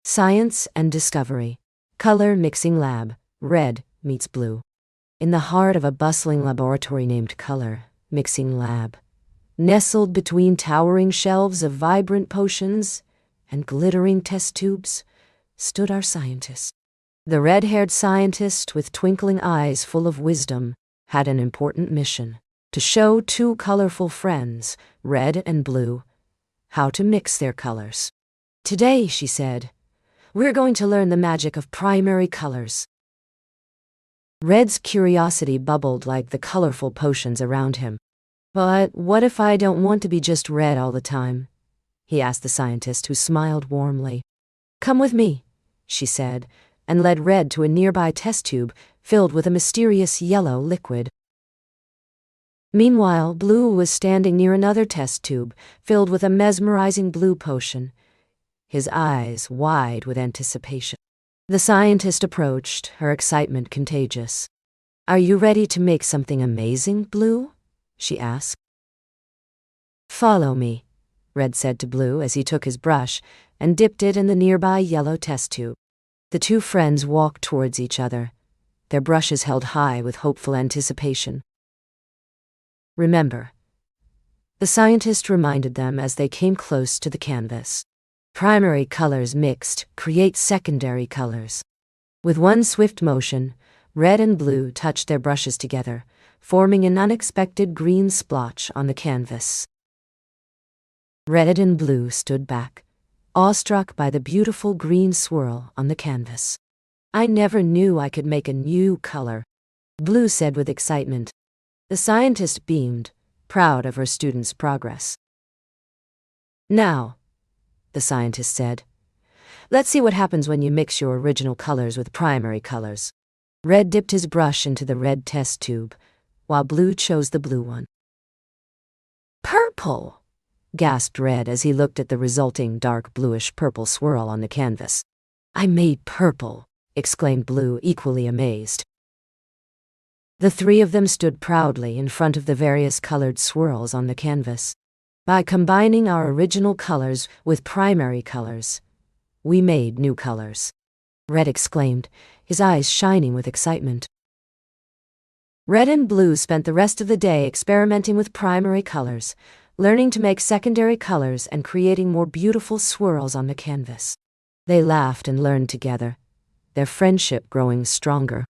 Science and Discovery. Color Mixing Lab. Red meets blue. In the heart of a bustling laboratory named Color Mixing Lab, nestled between towering shelves of vibrant potions and glittering test tubes, stood our scientist. The red-haired scientist with twinkling eyes full of wisdom had an important mission: to show two colorful friends, red and blue, how to mix their colors. "Today," she said, "we're going to learn the magic of primary colors." Red's curiosity bubbled like the colorful potions around him. "But what if I don't want to be just red all the time?" he asked the scientist, who smiled warmly. "Come with me," she said, and led Red to a nearby test tube filled with a mysterious yellow liquid. Meanwhile, Blue was standing near another test tube filled with a mesmerizing blue potion, his eyes wide with anticipation. The scientist approached, her excitement contagious. "Are you ready to make something amazing, Blue?" she asked. "Follow me," Red said to Blue as he took his brush and dipped it in the nearby yellow test tube. The two friends walked towards each other, their brushes held high with hopeful anticipation. "Remember," the scientist reminded them as they came close to the canvas, "primary colors mixed create secondary colors." With one swift motion, Red and Blue touched their brushes together, forming an unexpected green splotch on the canvas. Red and Blue stood back, awestruck by the beautiful green swirl on the canvas. "I never knew I could make a new color," Blue said with excitement. The scientist beamed, proud of her student's progress. "Now," the scientist said, "let's see what happens when you mix your original colors with primary colors." Red dipped his brush into the red test tube, while Blue chose the blue one. "Purple!" gasped Red as he looked at the resulting dark bluish-purple swirl on the canvas. "I made purple!" exclaimed Blue, equally amazed. The three of them stood proudly in front of the various colored swirls on the canvas. "By combining our original colors with primary colors, we made new colors," Red exclaimed, his eyes shining with excitement. Red and Blue spent the rest of the day experimenting with primary colors, learning to make secondary colors and creating more beautiful swirls on the canvas. They laughed and learned together, their friendship growing stronger.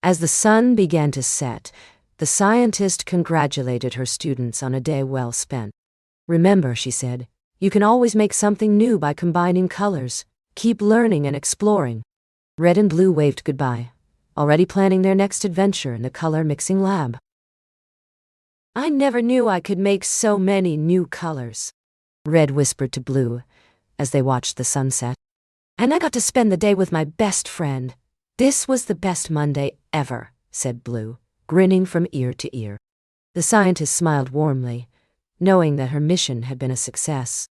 As the sun began to set, the scientist congratulated her students on a day well spent. "Remember," she said, "you can always make something new by combining colors. Keep learning and exploring." Red and Blue waved goodbye, already planning their next adventure in the color mixing lab. "I never knew I could make so many new colors," Red whispered to Blue as they watched the sunset. "And I got to spend the day with my best friend. This was the best Monday ever," said Blue, grinning from ear to ear. The scientist smiled warmly, knowing that her mission had been a success.